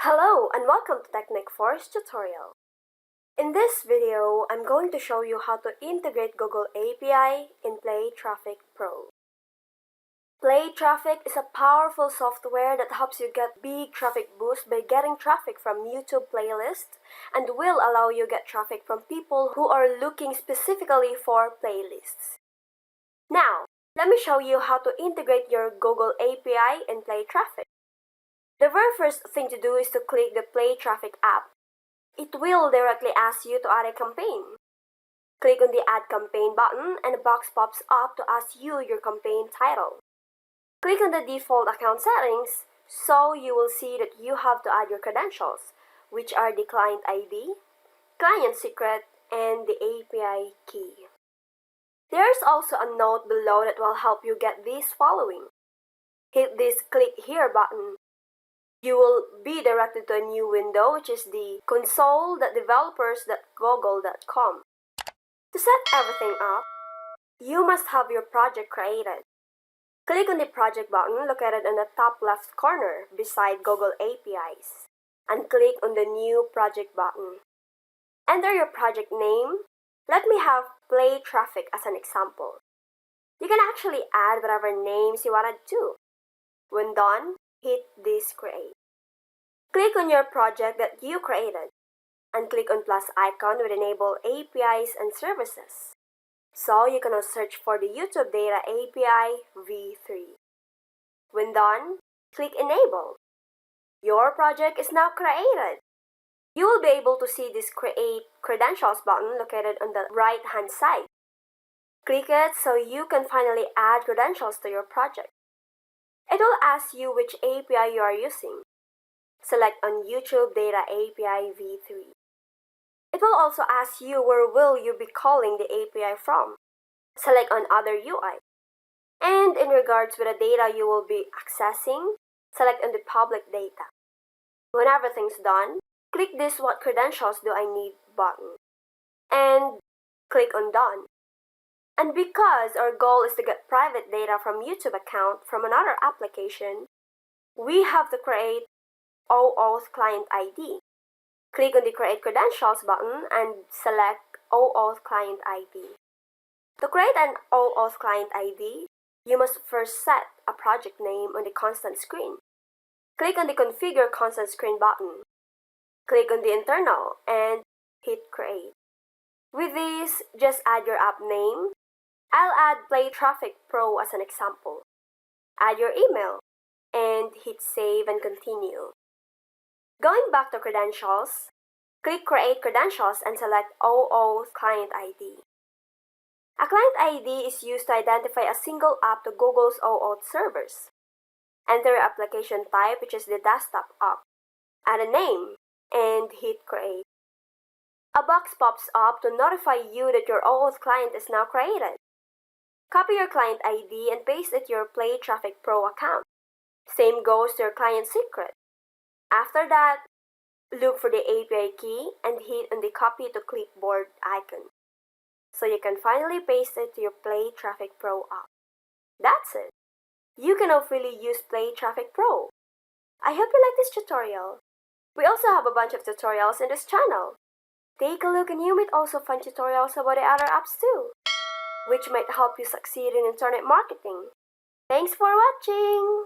Hello and welcome to Technic Force tutorial. In this video, I'm going to show you how to integrate Google API in Playtraffic Pro. Playtraffic is a powerful software that helps you get big traffic boost by getting traffic from YouTube playlists and will allow you get traffic from people who are looking specifically for playlists. Now, let me show you how to integrate your Google API in Playtraffic. The very first thing to do is to click the Playtraffic app. It will directly ask you to add a campaign. Click on the Add Campaign button and a box pops up to ask you your campaign title. Click on the default account settings so you will see that you have to add your credentials, which are the client ID, client secret, and the API key. There's also a note below that will help you get these following. Hit this Click Here button. You will be directed to a new window, which is the console.developers.google.com. To set everything up, you must have your project created. Click on the project button located in the top left corner beside Google APIs, and click on the new project button. Enter your project name. Let me have Playtraffic as an example. You can actually add whatever names you wanted to. When done, hit this Create. Click on your project that you created and click on plus icon with Enable APIs and Services. So you can now search for the YouTube Data API v3. When done, click Enable. Your project is now created. You will be able to see this Create Credentials button located on the right-hand side. Click it so you can finally add credentials to your project. It will ask you which API you are using. Select on YouTube Data API v3. It will also ask you where will you be calling the API from. Select on Other UI. And in regards with the data you will be accessing, select on the Public Data. When everything's done, click this What Credentials Do I Need button. And click on Done. And because our goal is to get private data from YouTube account from another application, we have to create OAuth Client ID. Click on the Create Credentials button and select OAuth Client ID. To create an OAuth Client ID, you must first set a project name on the constant screen. Click on the Configure Constant Screen button. Click on the Internal and hit Create. With this, just add your app name. I'll add Playtraffic Pro as an example. Add your email and hit Save and Continue. Going back to Credentials, click Create Credentials and select OAuth Client ID. A client ID is used to identify a single app to Google's OAuth servers. Enter your application type, which is the desktop app. Add a name and hit Create. A box pops up to notify you that your OAuth client is now created. Copy your client ID and paste it to your Playtraffic Pro account. Same goes to your client secret. After that, look for the API key and hit on the Copy to Clipboard icon, so you can finally paste it to your Playtraffic Pro app. That's it. You can now freely use Playtraffic Pro. I hope you like this tutorial. We also have a bunch of tutorials in this channel. Take a look and you might also find tutorials about the other apps too, which might help you succeed in internet marketing. Thanks for watching!